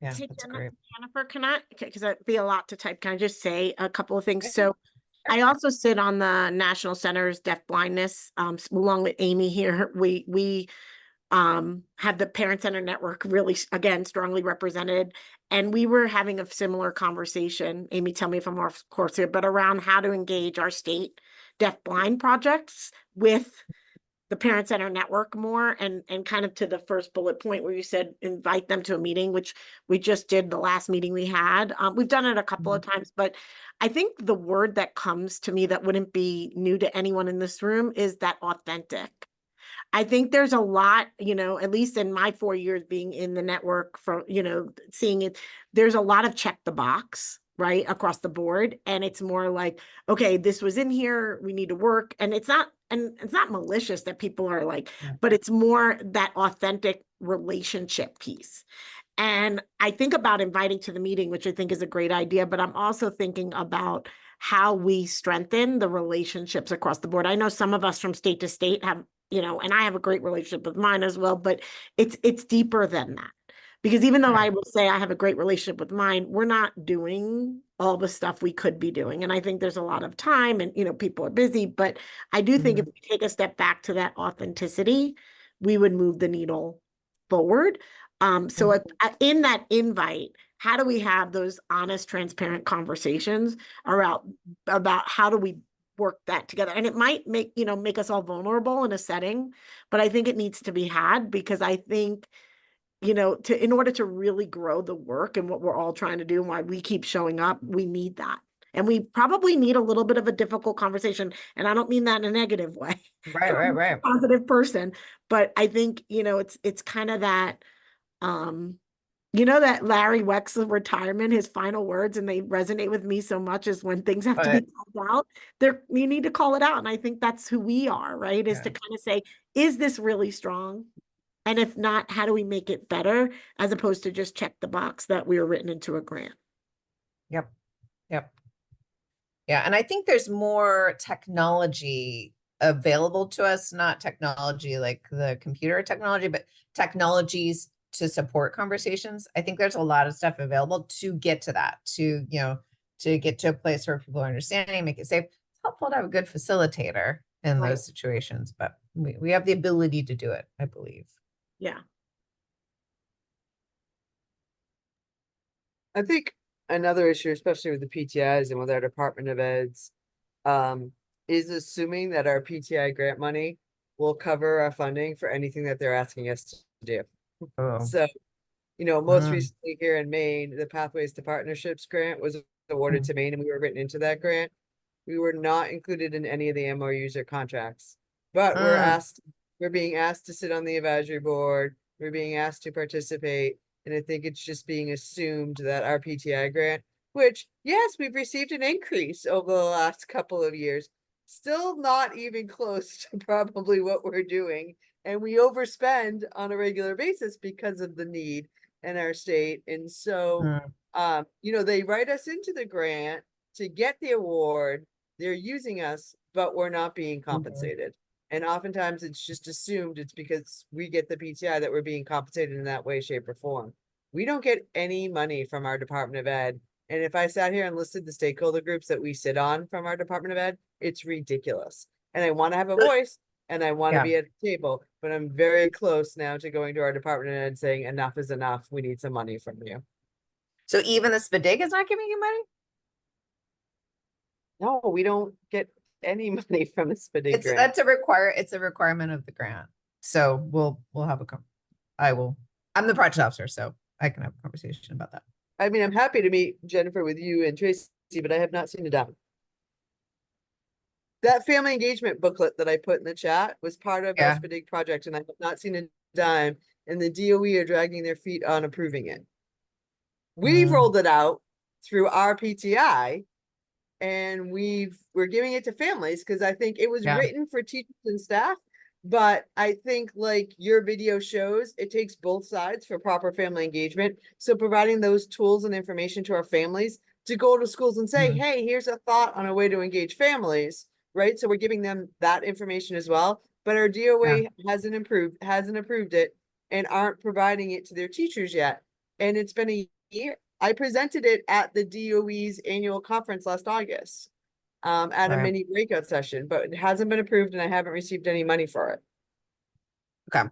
Speaker 11: Yeah,
Speaker 9: Hey,
Speaker 11: that's great.
Speaker 9: Jennifer, can I, because it'd be a lot to type, can I just say a couple of things? So I also sit on the National Center's Deaf Blindness, along with Amy here. We have the Parent Center Network really, again, strongly represented. And we were having a similar conversation, Amy, tell me if I'm off course here, but around how to engage our state deaf blind projects with the Parent Center Network more, and kind of to the first bullet point where you said invite them to a meeting, which we just did the last meeting we had. We've done it a couple of times, but I think the word that comes to me that wouldn't be new to anyone in this room is that authentic. I think there's a lot, at least in my 4 years being in the network for, seeing it, there's a lot of check the box, right, across the board. And it's more like, okay, this was in here, we need to work. And it's not malicious that people are like, but it's more that authentic relationship piece. And I think about inviting to the meeting, which I think is a great idea, but I'm also thinking about how we strengthen the relationships across the board. I know some of us from state to state have, and I have a great relationship with mine as well, but it's deeper than that. Because even though I will say I have a great relationship with mine, we're not doing all the stuff we could be doing. And I think there's a lot of time and, people are busy, but I do think if we take a step back to that authenticity, we would move the needle forward. So in that invite, how do we have those honest, transparent conversations about how do we work that together? And it might make us all vulnerable in a setting, but I think it needs to be had, because I think, in order to really grow the work and what we're all trying to do and why we keep showing up, we need that. And we probably need a little bit of a difficult conversation. And I don't mean that in a negative way.
Speaker 11: Right.
Speaker 9: Positive person. But I think, it's kind of that, that Larry Wexler retirement, his final words, and they resonate with me so much, is when things have to be called out, you need to call it out. And I think that's who we are, right? Is to kind of say, is this really strong? And if not, how do we make it better, as opposed to just check the box that we were written into a grant?
Speaker 11: Yep. Yeah, and I think there's more technology available to us, not technology like the computer technology, but technologies to support conversations. I think there's a lot of stuff available to get to that, to get to a place where people are understanding, make it safe. It's helpful to have a good facilitator in those situations, but we have the ability to do it, I believe.
Speaker 9: Yeah.
Speaker 4: I think another issue, especially with the PTIs and with our Department of Eds, is assuming that our PTI grant money will cover our funding for anything that they're asking us to do. So, most recently here in Maine, the Pathways to Partnerships grant was awarded to Maine, and we were written into that grant. We were not included in any of the MOUs or contracts, but we're being asked to sit on the advisory board. We're being asked to participate. And I think it's just being assumed that our PTI grant, which, yes, we've received an increase over the last couple of years, still not even close to probably what we're doing. And we overspend on a regular basis because of the need in our state. And so, you know, they write us into the grant to get the award. They're using us, but we're not being compensated. And oftentimes it's just assumed it's because we get the PTI that we're being compensated in that way, shape, or form. We don't get any money from our Department of Ed. And if I sat here and listed the stakeholder groups that we sit on from our Department of Ed, it's ridiculous. And I want to have a voice and I want to be at the table, but I'm very close now to going to our Department of Ed saying enough is enough. We need some money from you.
Speaker 11: So even the SPDG is not giving you money?
Speaker 4: No, we don't get any money from the SPDG grant.
Speaker 11: It's a requirement of the grant. So we'll have I'm the project officer, so I can have a conversation about that.
Speaker 4: I mean, I'm happy to meet Jennifer with you and Tracy, but I have not seen a dime. That family engagement booklet that I put in the chat was part of our SPDG project, and I have not seen a dime, and the DOE are dragging their feet on approving it. We've rolled it out through our PTI, and we're giving it to families because I think it was written for teachers and staff. But I think, like your video shows, it takes both sides for proper family engagement. So providing those tools and information to our families to go to schools and say, hey, here's a thought on a way to engage families, right? So we're giving them that information as well. But our DOA hasn't approved it and aren't providing it to their teachers yet. And it's been a year. I presented it at the DOE's annual conference last August. At a mini breakout session, but it hasn't been approved and I haven't received any money for it.
Speaker 11: Okay.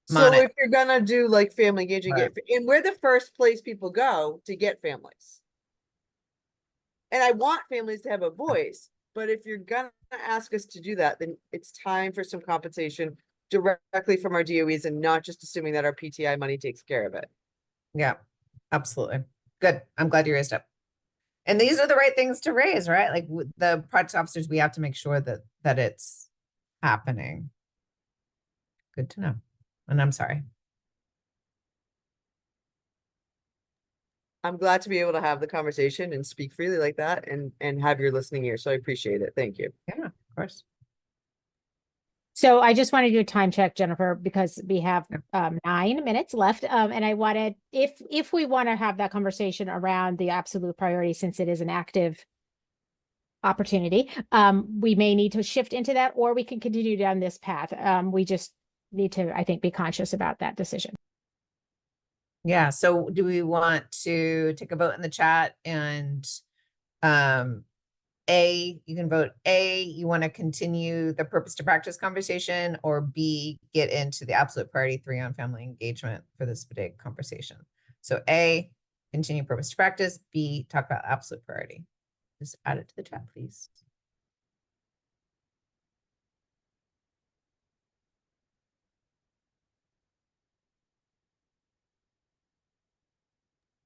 Speaker 4: So if you're gonna do like family engaging, and we're the first place people go to get families. And I want families to have a voice, but if you're gonna ask us to do that, then it's time for some compensation directly from our DOEs and not just assuming that our PTI money takes care of it.
Speaker 11: Yeah, absolutely. Good. I'm glad you raised up. And these are the right things to raise, right? Like the project officers, we have to make sure that it's happening. Good to know. And I'm sorry.
Speaker 4: I'm glad to be able to have the conversation and speak freely like that and have your listening ear. So I appreciate it. Thank you.
Speaker 11: Yeah, of course.
Speaker 1: So I just wanted to do a time check, Jennifer, because we have 9 minutes left. And I wanted, if we want to have that conversation around the absolute priority, since it is an active opportunity, we may need to shift into that, or we can continue down this path. We just need to, I think, be conscious about that decision.
Speaker 11: Yeah. So do we want to take a vote in the chat and you can vote A, you want to continue the purpose to practice conversation, or B, get into the absolute priority 3 on family engagement for this big conversation. So A, continue purpose to practice, B, talk about absolute priority. Just add it to the chat, please.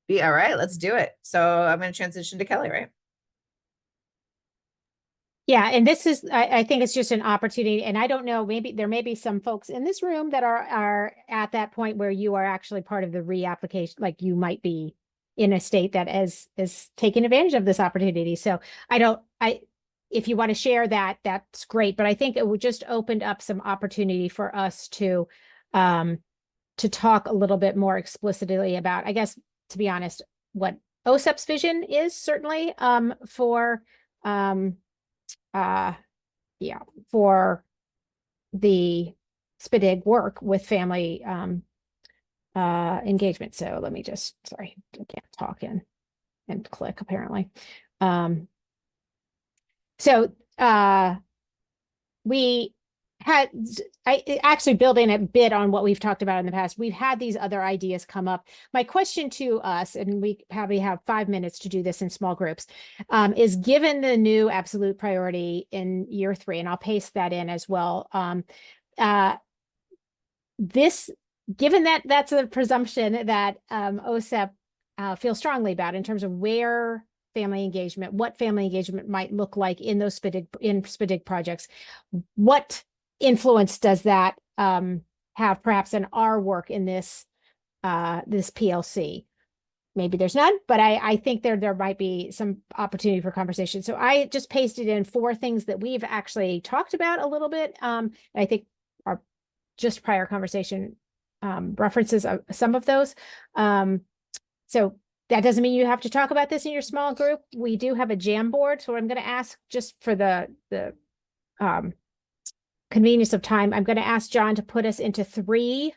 Speaker 11: B, all right, let's do it. So I'm going to transition to Kelly, right?
Speaker 1: Yeah, and this is, I think it's just an opportunity, and I don't know, maybe there may be some folks in this room that are at that point where you are actually part of the reapplication, like you might be in a state that is taking advantage of this opportunity. So if you want to share that, that's great, but I think it would just opened up some opportunity for us to talk a little bit more explicitly about, I guess, to be honest, what OSEP's vision is certainly for the SPDG work with family engagement. So let me just, sorry, I can't talk and click apparently. We had, I actually building a bit on what we've talked about in the past. We've had these other ideas come up. My question to us, and we probably have 5 minutes to do this in small groups, is given the new absolute priority in year 3, and I'll paste that in as well. Given that that's a presumption that OSEP feels strongly about in terms of where family engagement, what family engagement might look like in those SPDG projects, what influence does that have perhaps in our work in this this PLC. Maybe there's none, but I think there might be some opportunity for conversation. So I just pasted in 4 things that we've actually talked about a little bit. I think are just prior conversation references of some of those. So that doesn't mean you have to talk about this in your small group. We do have a Jamboard, so I'm going to ask, just for the convenience of time, I'm going to ask John to put us into 3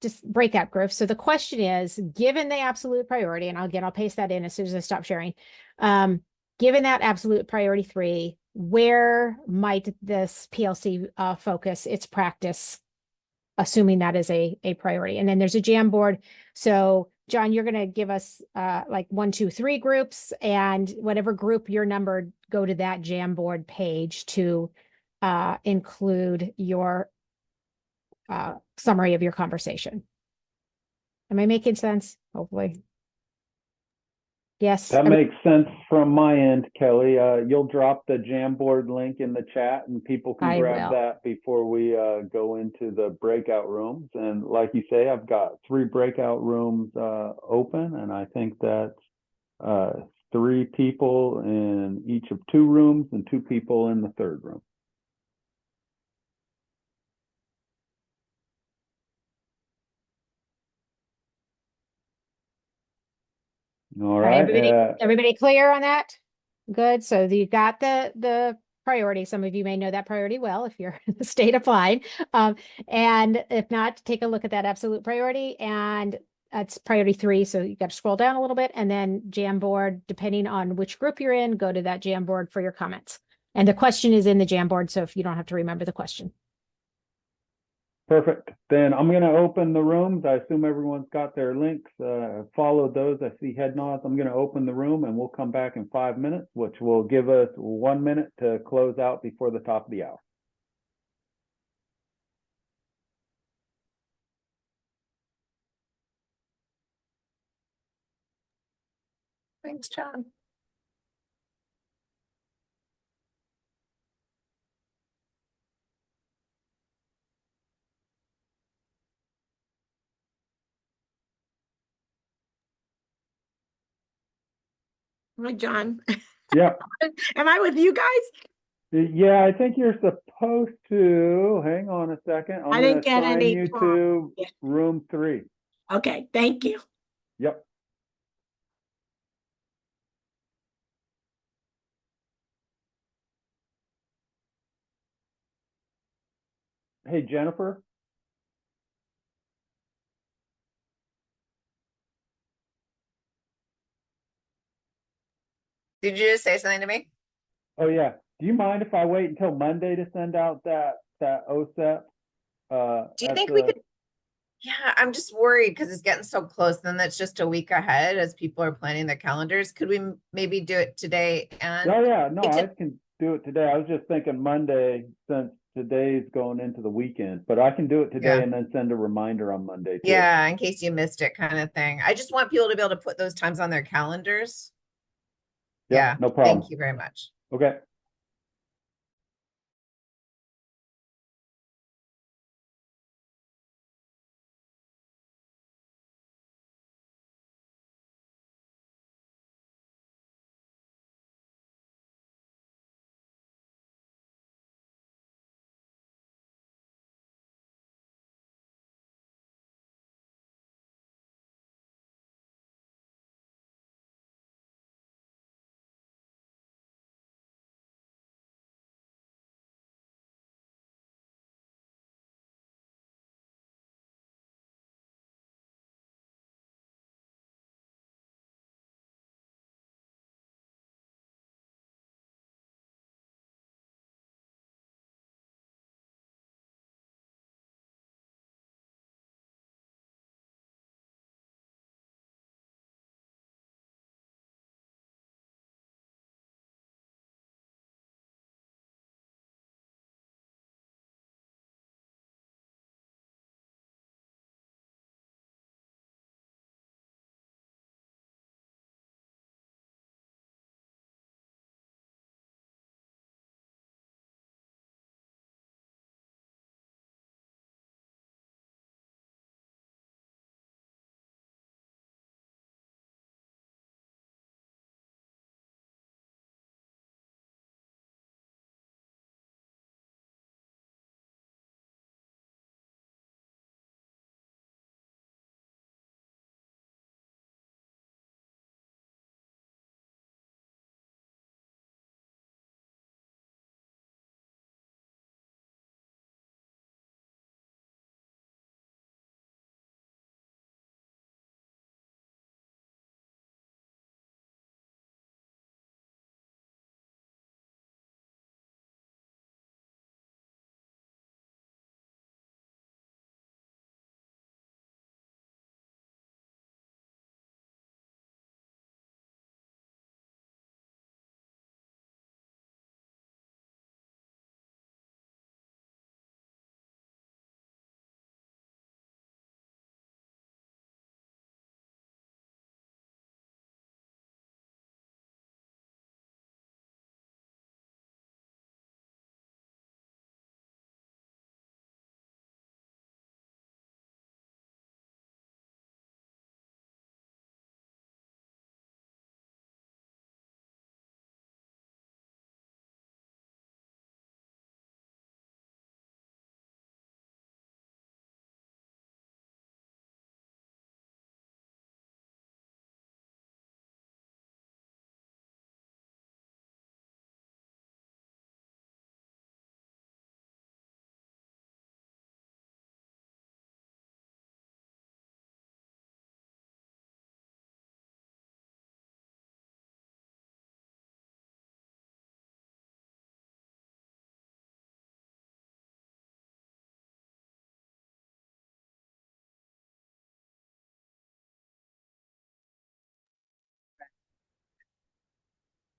Speaker 1: just breakout groups. So the question is, given the absolute priority, and I'll paste that in as soon as I stop sharing. Given that absolute priority 3, where might this PLC focus its practice, assuming that is a priority? And then there's a Jamboard. So John, you're going to give us like 1, 2, 3 groups, and whatever group you're numbered, go to that Jamboard page to include your summary of your conversation. Am I making sense? Hopefully. Yes.
Speaker 10: That makes sense from my end, Kelly. You'll drop the Jamboard link in the chat and people can
Speaker 1: I
Speaker 10: grab
Speaker 1: will.
Speaker 10: that before we go into the breakout rooms. And like you say, I've got 3 breakout rooms open, and I think that's 3 people in each of 2 rooms and 2 people in the 3rd room. All right.
Speaker 1: Everybody clear on that? Good. So you got the priority. Some of you may know that priority well if you're in the state applied. And if not, take a look at that absolute priority, and it's priority 3. So you got to scroll down a little bit, and then Jamboard, depending on which group you're in, go to that Jamboard for your comments. And the question is in the Jamboard, so if you don't have to remember the question.
Speaker 10: Perfect. Then I'm going to open the rooms. I assume everyone's got their links. Followed those. I see head nods. I'm going to open the room, and we'll come back in 5 minutes, which will give us 1 minute to close out before the top of the hour.
Speaker 11: Thanks, John.
Speaker 9: Hi, John.
Speaker 10: Yeah.
Speaker 9: Am I with you guys?
Speaker 10: Yeah, I think you're supposed to. Hang on a second. I'm
Speaker 9: I
Speaker 10: going
Speaker 9: didn't
Speaker 10: to
Speaker 9: get
Speaker 10: assign
Speaker 9: any
Speaker 10: you
Speaker 9: call.
Speaker 10: to
Speaker 9: Yeah.
Speaker 10: room 3.
Speaker 9: Okay, thank you.
Speaker 10: Yep. Hey, Jennifer.
Speaker 11: Did you just say something to me?
Speaker 10: Oh, yeah. Do you mind if I wait until Monday to send out that OSEP?
Speaker 11: Do you think we could? Yeah, I'm just worried because it's getting so close. Then that's just a week ahead as people are planning their calendars. Could we maybe do it today? And
Speaker 10: Oh, yeah. No, I can do it today. I was just thinking Monday, since today's going into the weekend, but I can do it today and then send a reminder on Monday too.
Speaker 11: yeah, in case you missed it, kind of thing. I just want people to be able to put those times on their calendars.
Speaker 10: Yep,
Speaker 11: Yeah,
Speaker 10: no problem.
Speaker 11: Thank you very much.
Speaker 10: Okay.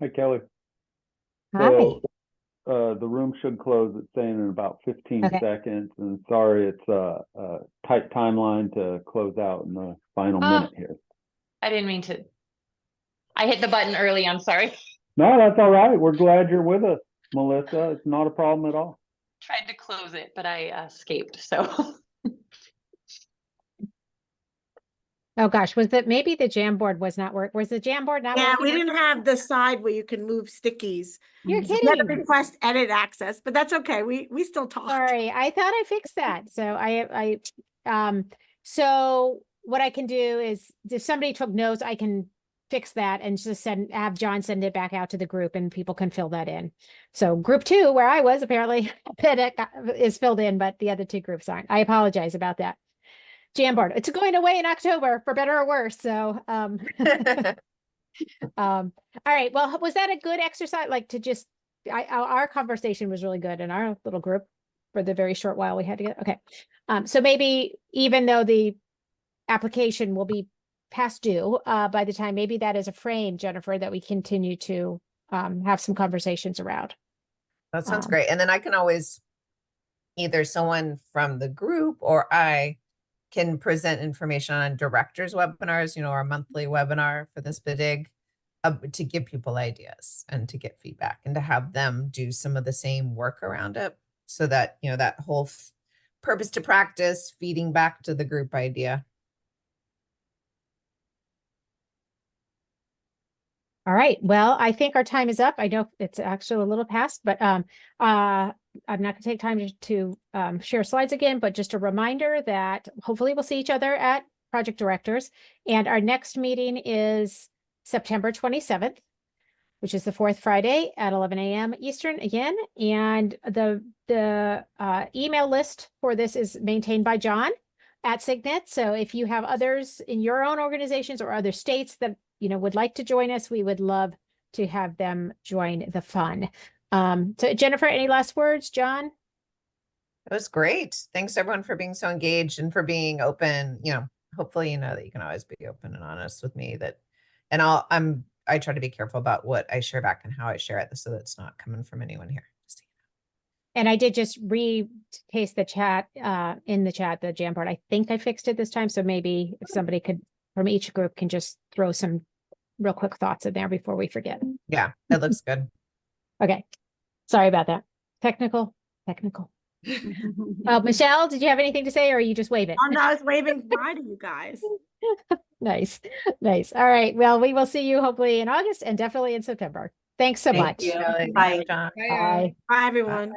Speaker 10: Hi, Kelly.
Speaker 1: Hi.
Speaker 10: So, the room should close, it's saying in about 15
Speaker 1: Okay.
Speaker 10: seconds. And sorry, it's a tight timeline to close out in the final minute here.
Speaker 3: I didn't mean to. I hit the button early. I'm sorry.
Speaker 10: No, that's all right. We're glad you're with us, Melissa. It's not a problem at all.
Speaker 3: Tried to close it, but I escaped. So
Speaker 1: Oh gosh, was that maybe the Jamboard was not work? Was the Jamboard not
Speaker 9: Yeah,
Speaker 1: working?
Speaker 9: we didn't have the side where you can move stickies.
Speaker 1: You're
Speaker 9: So we had to
Speaker 1: kidding.
Speaker 9: request edit access, but that's okay. We still talked.
Speaker 1: Sorry, I thought I fixed that. So what I can do is if somebody took notes, I can fix that and just have John send it back out to the group and people can fill that in. So group 2, where I was apparently is filled in, but the other 2 groups aren't. I apologize about that. Jamboard, it's going away in October for better or worse. So, all right. Well, was that a good exercise? Like to just, our conversation was really good in our little group for the very short while we had to get, okay. So maybe even though the application will be past due, by the time, maybe that is a frame, Jennifer, that we continue to, have some conversations around.
Speaker 11: That sounds great. And then I can always, either someone from the group or I can present information on directors webinars, our monthly webinar for this SPDG, to give people ideas and to get feedback and to have them do some of the same work around it so that, that whole purpose to practice feeding back to the group idea.
Speaker 1: All right. Well, I think our time is up. I know it's actually a little past, but I'm not going to take time to share slides again, but just a reminder that hopefully we'll see each other at Project Directors. And our next meeting is September 27th, which is the 4th Friday at 11 a.m. Eastern again. And the email list for this is maintained by John at Signet. So if you have others in your own organizations or other states that would like to join us, we would love to have them join the fun. So Jennifer, any last words? John?
Speaker 11: It was great. Thanks everyone for being so engaged and for being open. Hopefully that you can always be open and honest with me I try to be careful about what I share back and how I share it so that it's not coming from anyone here.
Speaker 1: And I did just paste the chat in the chat, the Jamboard. I think I fixed it this time. So maybe if somebody could from each group can just throw some real quick thoughts in there before we forget.
Speaker 11: Yeah, that looks good.
Speaker 1: Okay. Sorry about that. Technical. Michelle, did you have anything to say or are you just waving?
Speaker 9: Oh, no, I was waving bye to you guys.
Speaker 1: Nice. All right. Well, we will see you hopefully in August and definitely in September. Thanks so much.
Speaker 11: You.
Speaker 8: Bye.
Speaker 1: Bye.
Speaker 9: Bye, everyone.